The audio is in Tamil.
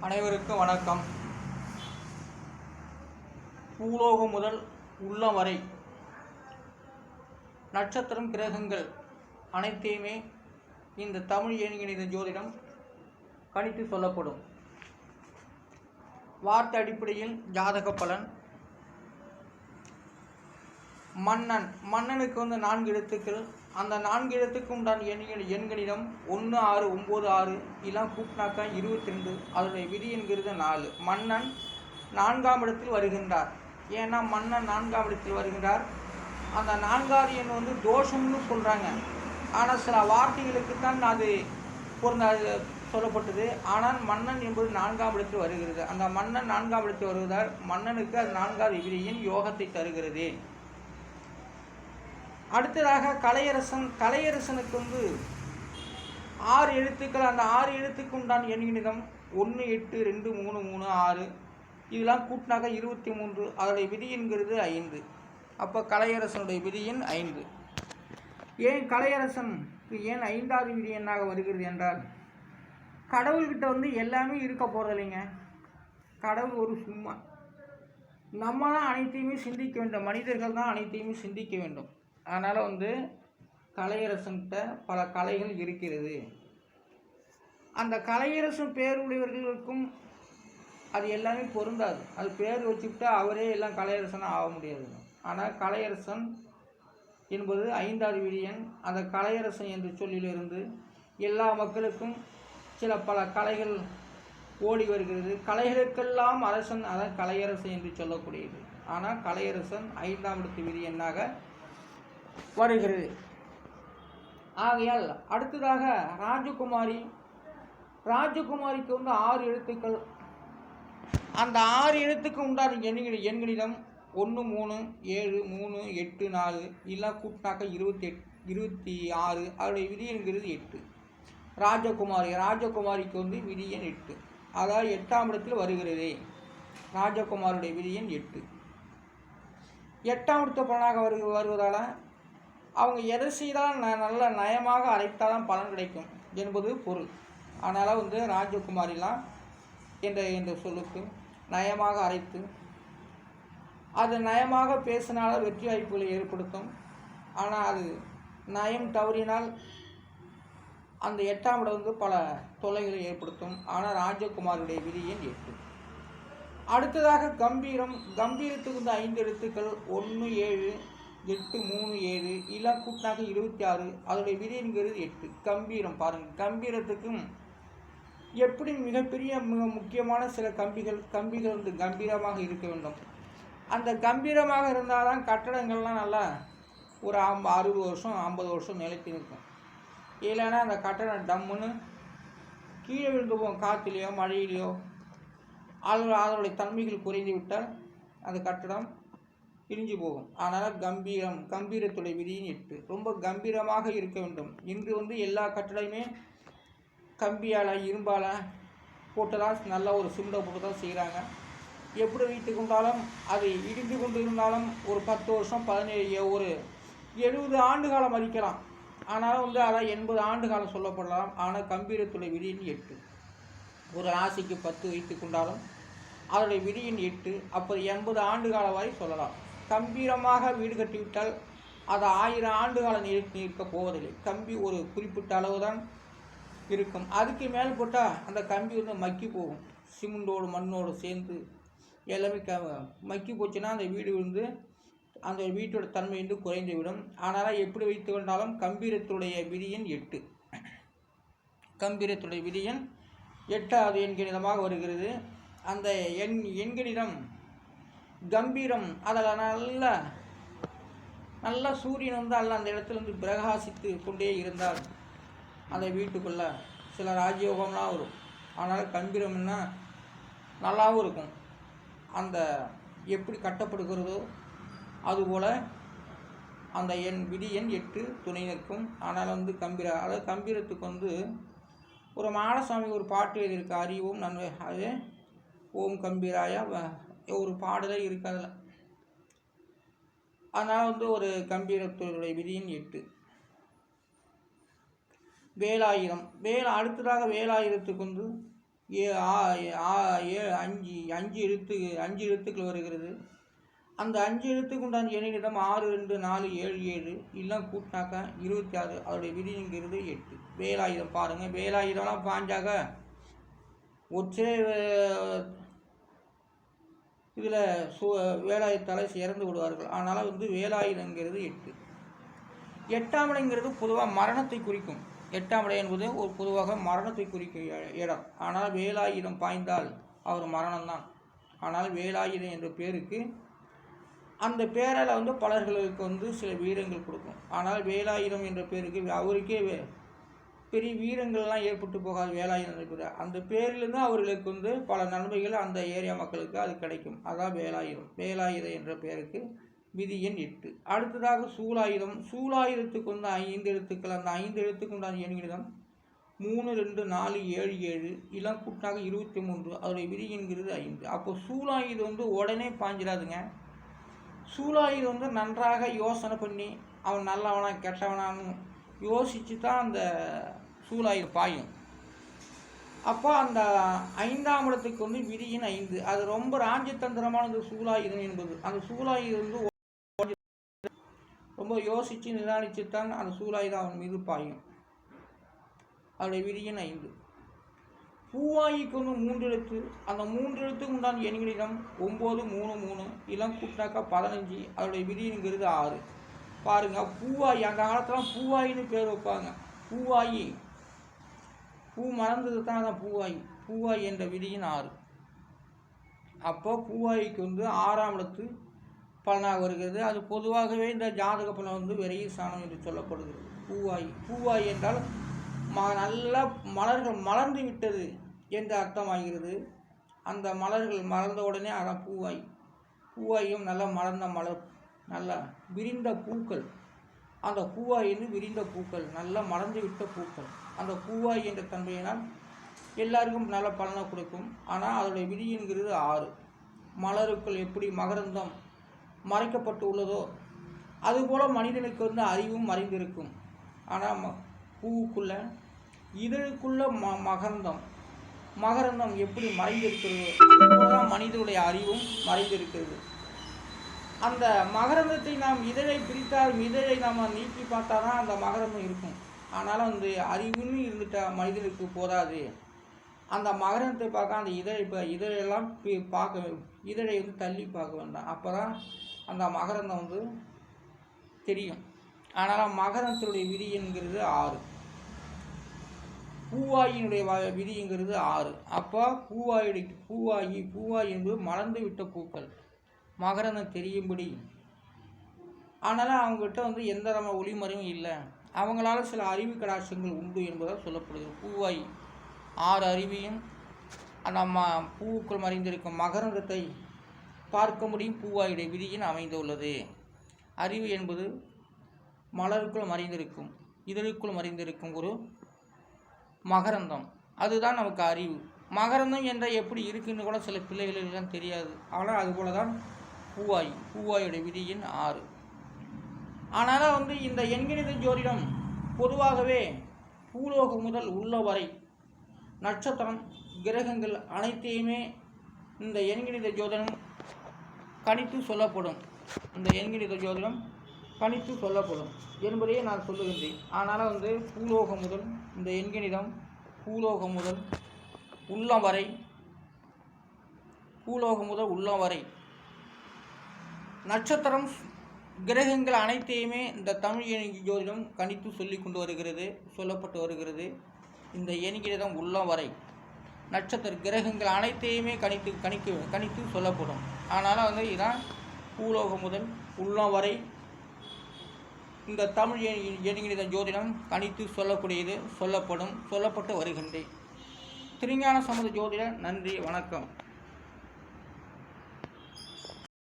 அனைவருக்கும் வணக்கம். பூலோகம் முதல் உள்ளம் வரை நட்சத்திரம், கிரகங்கள் அனைத்தையுமே இந்த தமிழ் எண்கணித ஜோதிடம் கணித்து சொல்லப்படும். வார்த்தை அடிப்படையில் ஜாதக பலன். மன்னனுக்கு 4 எழுத்துக்கள். அந்த 4 எழுத்துக்கு உண்டான எண்கணிதம் 1, 6, 9, 6 இதெல்லாம் கூட்டினாக்கா 22. அதனுடைய விதி என்கிறது 4. மன்னன் 4ஆம் இடத்தில் வருகின்றார். ஏன்னா மன்னன் 4ஆம் இடத்தில் வருகின்றார். அந்த 4வது எண் தோஷம்னு சொல்கிறாங்க. ஆனால் சில வார்த்தைகளுக்குத்தான் அது சொல்லப்பட்டது. ஆனால் மன்னன் என்பது 4ஆம் இடத்தில் வருகிறது. அந்த மன்னன் 4ஆம் இடத்தில் வருவதால் மன்னனுக்கு அது 4வது விதி எண் யோகத்தை தருகிறது. அடுத்ததாக கலையரசனுக்கு 6 எழுத்துக்கள். அந்த 6 எழுத்துக்கு உண்டான எண்கணிதம் 1, 8, 2, 3, 3, 6 இதெல்லாம் கூட்டினாக்க 23. அதோடைய விதி என்கிறது 5. அப்போ கலையரசனுடைய விதி எண் 5. ஏன் கலையரசனுக்கு ஏன் 5வது விதி எண்ணாக வருகிறது என்றால், கடவுள்கிட்ட எல்லாமே இருக்க போகிறது இல்லைங்க. கடவுள் ஒரு சும்மா. நம்ம தான் அனைத்தையுமே சிந்திக்க வேண்டும். மனிதர்கள் தான் அனைத்தையுமே சிந்திக்க வேண்டும். அதனால் கலையரசன்கிட்ட பல கலைகள் இருக்கிறது. அந்த கலையரசன் பேருடையவர்களுக்கும் அது எல்லாமே பொருந்தாது. அது பேர் வச்சுக்கிட்டா அவரே எல்லாம் கலையரசனாக ஆக முடியாது. ஆனால் கலையரசன் என்பது 5வது விதி எண். அந்த கலையரசன் என்ற சொல்லிலிருந்து எல்லா மக்களுக்கும் பல கலைகள் ஓடி வருகிறது. கலைகளுக்கெல்லாம் அரசன், அதான் கலையரசன் என்று சொல்லக்கூடியது. ஆனால் கலையரசன் 5ஆம் இடத்து விதி எண்ணாக வருகிறது. ஆகையால் அடுத்ததாக ராஜகுமாரிக்கு 6 எழுத்துக்கள். அந்த 6 எழுத்துக்கு உண்டான எண்கணிதம் 1, 3, 7, 3, 8, 4 இதெல்லாம் கூட்டினாக்க 26. அதோடைய விதி என்கிறது 8. ராஜகுமாரிக்கு விதி எண் 8. அதாவது 8ஆம் இடத்தில் வருகிறது. ராஜகுமாரியுடைய விதி எண் 8. 8ஆம் இடத்து பலனாக வருவதால் அவங்க எதை செய்தால் நல்ல நயமாக அரைத்தால் தான் பலன் கிடைக்கும் என்பது பொருள். அதனால் ராஜகுமாரிலாம் என்ற சொல்லுக்கு நயமாக அரைத்து அது நயமாக பேசினால் வெற்றி வாய்ப்புகளை ஏற்படுத்தும். ஆனால் அது நயம் தவறினால் அந்த 8ஆம் இடம் பல தொல்லைகளை ஏற்படுத்தும். ஆனால் ராஜகுமாரியுடைய விதி எண் 8. அடுத்ததாக கம்பீரத்துக்கு 5 எழுத்துக்கள். 1, 7, 8, 3, 7 இதெல்லாம் கூட்டினாக்க 26. அதோடைய விதி என்கிறது 8. கம்பீரம் பாருங்கள். கம்பீரத்துக்கும் எப்படி மிக முக்கியமான சில கம்பிகள் கம்பீரமாக இருக்க வேண்டும். அந்த கம்பீரமாக இருந்தால் தான் கட்டடங்கள்லாம் நல்லா ஒரு 60 வருஷம் 50 வருஷம் நிலைத்து நிற்கும். இல்லைன்னா அந்த கட்டடம் டம்முன்னு கீழே விழுந்து போகும். காற்றுலையோ மழையிலையோ அதனுடைய தன்மைகள் குறைந்து விட்டால் அந்த கட்டடம் பிரிஞ்சு போகும். அதனால் கம்பீரத்துடைய விதியின் 8. ரொம்ப கம்பீரமாக இருக்க வேண்டும். இன்று எல்லா கட்டடமே கம்பியால் இரும்பால் போட்டு தான் நல்லா ஒரு சிமெண்டை போட்டு தான் செய்கிறாங்க. எப்படி வைத்து கொண்டாலும் அது இடிந்து கொண்டு இருந்தாலும் ஒரு 10 வருஷம் 17 ஒரு 70 ஆண்டு காலம் மதிக்கலாம். ஆனாலும் அதான் 80 ஆண்டு காலம் சொல்லப்படலாம். ஆனால் கம்பீரத்துடைய விதியின் 8. ஒரு ராசிக்கு 10 வைத்து கொண்டாலும் அதனுடைய விதியின் 8. அப்போது 80 ஆண்டு காலம் வரை சொல்லலாம். கம்பீரமாக வீடு கட்டிவிட்டால் அது 1000 ஆண்டு காலம் நிற்க போவதில்லை. கம்பி ஒரு குறிப்பிட்ட அளவு தான் இருக்கும். அதுக்கு மேல் போட்டால் அந்த கம்பி மக்கி போகும். சிமெண்டோடு மண்ணோடு சேர்ந்து எல்லாமே மக்கி போச்சுன்னா அந்த வீடு அந்த வீட்டோட தன்மை குறைந்து விடும். ஆனால் எப்படி வைத்து கொண்டாலும் கம்பீரத்துடைய விதியின் 8. கம்பீரத்துடைய விதியின் 8வது எண்கணிதமாக வருகிறது. அந்த எண்கணிதம் கம்பீரம். அதில் நல்ல சூரியன் அந்த இடத்துல பிரகாசித்து கொண்டே இருந்தால் அந்த வீட்டுக்குள்ளே சில ராஜயோகம்லாம் வரும். ஆனால் கம்பீரம்னா நல்லாவும் இருக்கும். அந்த எப்படி கட்டப்படுகிறதோ அதுபோல் அந்த விதி எண் 8 துணை நிற்கும். ஆனால் அதாவது கம்பீரத்துக்கு ஒரு மாடசாமி ஒரு பாட்டு எழுதியிருக்கு. அறிவோம் நன்மை அது ஓம் கம்பீராயா ஒரு பாடலே இருக்காதுல. அதனால் ஒரு கம்பீரத்துடைய விதியின் 8. வேலாயுதம். அடுத்ததாக வேலாயுதத்துக்கு அஞ்சு எழுத்துக்கள் வருகிறது. அந்த 5 எழுத்துக்கு உண்டான எண்ணிடம் 6, 2, 4, 7, 7 எல்லாம் கூட்டினாக்கா 26. அதோடைய விதிங்கிறது 8. வேலாயுதம் பாருங்கள், வேலாயுதம்லாம் பாஞ்சாக ஒற்றே இதில் வேலாயுதத்தால் இறந்து விடுவார்கள். அதனால் வேலாயுதங்கிறது 8. 8ஆம் இடங்கிறது பொதுவாக மரணத்தை குறிக்கும். 8ஆம் இடம் என்பது ஒரு பொதுவாக மரணத்தை குறிக்கும் இடம். ஆனால் வேலாயுதம் பாய்ந்தால் அவர் மரணம்தான். ஆனால் வேலாயுதம் என்ற பேருக்கு அந்த பேரால் பலர்களுக்கு சில வீரங்கள் கொடுக்கும். ஆனால் வேலாயுதம் என்ற பேருக்கு அவருக்கே பெரிய வீரங்கள்லாம் ஏற்பட்டு போகாது. வேலாயுதம் என்ற பேர் அந்த பேரிலிருந்து அவர்களுக்கு பல நன்மைகள் அந்த ஏரியா மக்களுக்கு அது கிடைக்கும். அதான் வேலாயுதம். வேலாயுதம் என்ற பேருக்கு விதி எண் 8. அடுத்ததாக சூலாயுதம். சூலாயுதத்துக்கு 5 எழுத்துக்கள். அந்த 5 எழுத்துக்கு உண்டான எண்ணிடம் 3, 2, 4, 7, 7 எல்லாம் கூட்டினாக 23. அதோடைய விதி என்கிறது 5. அப்போ சூலாயுதம் உடனே பாஞ்சிடாதுங்க. சூலாயுதம் நன்றாக யோசனை பண்ணி அவன் நல்லவனா கெட்டவனான்னு யோசித்து தான் அந்த சூலாயுதம் பாயும். அப்போ அந்த 5ஆம் இடத்துக்கு விதியின் 5. அது ரொம்ப ராஜ்யதந்திரமானது சூலாயுதம் என்பது. அந்த சூலாயுதம் ரொம்ப யோசித்து நிதானித்து தான் அந்த சூலாயுதம் அவன் மீது பாயும். அவருடைய விதியின் 5. பூவாய்க்கு 3 எழுத்து. அந்த 3 எழுத்துக்கு உண்டான எண்களிடம் 9, 3, 3 எல்லாம் கூட்டினாக்கா 15. அதோடைய விதிங்கிறது 6. பாருங்க, பூவாயி அந்த காலத்தில் பூவாயின்னு பேர் வைப்பாங்க. பூவாயி பூ மறந்தது தான் அதான் பூவாயி. பூவாயி என்ற விதியின் 6. அப்போ பூவாய்க்கு 6ஆம் இடத்து பலனாக வருகிறது. அது பொதுவாகவே இந்த ஜாதக பலன் விரைய சாணம் என்று சொல்லப்படுகிறது. பூவாயி என்றால் நல்ல மலர்கள் மலர்ந்து விட்டது என்று அர்த்தமாகிறது. அந்த மலர்கள் மலர்ந்த உடனே அதான் பூவாய். பூவாயும் நல்லா மலர்ந்த மலர், நல்லா விரிந்த பூக்கள். அந்த பூவாய் விரிந்த பூக்கள், நல்லா மலர்ந்து விட்ட பூக்கள். அந்த பூவாய் என்ற தன்மையினால் எல்லாருக்கும் நல்ல பலனை கொடுக்கும். ஆனால் அதோடைய விதிங்கிறது 6. மலருக்குள் எப்படி மகரந்தம் மறைக்கப்பட்டு உள்ளதோ அதுபோல் மனிதனுக்கு அறிவும் மறைந்திருக்கும். ஆனால் பூவுக்குள்ள இதழுக்குள்ள மகரந்தம் எப்படி மறைந்திருக்கிறதோ அதுபோலதான் மனிதனுடைய அறிவும் மறைந்திருக்கிறது. அந்த மகரந்தத்தை நாம் இதழை பிரித்தால் இதழை நாம் நீக்கி பார்த்தா தான் அந்த மகரந்தம் இருக்கும். ஆனாலும் அந்த அறிவுன்னு இருந்துட்டா மனிதனுக்கு போதாது. அந்த மகரந்தத்தை பார்க்க அந்த இதழெல்லாம் பார்க்க, இதழை தள்ளி பார்க்க வேண்டாம். அப்போ தான் அந்த மகரந்தம் தெரியும். ஆனால் மகரந்தத்துடைய விதி என்கிறது 6. பூவாயினுடைய விதிங்கிறது 6. அப்போ பூவாயி என்பது மலர்ந்து விட்ட பூக்கள், மகரந்தம் தெரியும்படி. ஆனாலும் அவங்ககிட்ட எந்த நம்ம ஒளிமறைவும் இல்லை. அவங்களால சில அறிவு கடாட்சங்கள் உண்டு என்பதால் சொல்லப்படுகிறது. பூவாயி 6 அறிவியும் நம்ம பூவுக்குள் மறைந்திருக்கும் மகரந்தத்தை பார்க்க முடியும். பூவாயுடைய விதியின் அமைந்துள்ளது. அறிவு என்பது மலருக்குள் மறைந்திருக்கும், இதழுக்குள் மறைந்திருக்கும் ஒரு மகரந்தம். அதுதான் நமக்கு அறிவு. மகரந்தம் என்ற எப்படி இருக்குன்னு கூட சில பிள்ளைகளுக்கெல்லாம் தெரியாது. ஆனால் அதுபோல தான் பூவாயுடைய விதியின் 6. ஆனாலும் இந்த எண்கணித ஜோதிடம் பொதுவாகவே பூலோகம் முதல் உள்ள வரை நட்சத்திரம், கிரகங்கள் அனைத்தையுமே இந்த எண்கணித ஜோதிடம் கணித்து சொல்லப்படும். இந்த எண்கணித ஜோதிடம் கணித்து சொல்லப்படும் என்பதையே நான் சொல்லுகின்றேன். ஆனாலும் பூலோகம் முதல் இந்த எண்கணிதம் பூலோகம் முதல் உள்ளம் வரை நட்சத்திரம், கிரகங்கள் அனைத்தையுமே இந்த தமிழ் எண்கணித ஜோதிடம் கணித்து சொல்லப்பட்டு வருகிறது. இந்த எண்கணிதம் உள்ளம் வரை நட்சத்திர கிரகங்கள் அனைத்தையுமே கணித்து சொல்லப்படும். ஆனாலும் இதான் பூலோகம் முதல் உள்ளம் வரை இந்த தமிழ் எண்கணித ஜோதிடம் கணித்து சொல்லப்பட்டு வருகின்றேன். திருஞான சம்பந்த ஜோதிடர். நன்றி, வணக்கம்.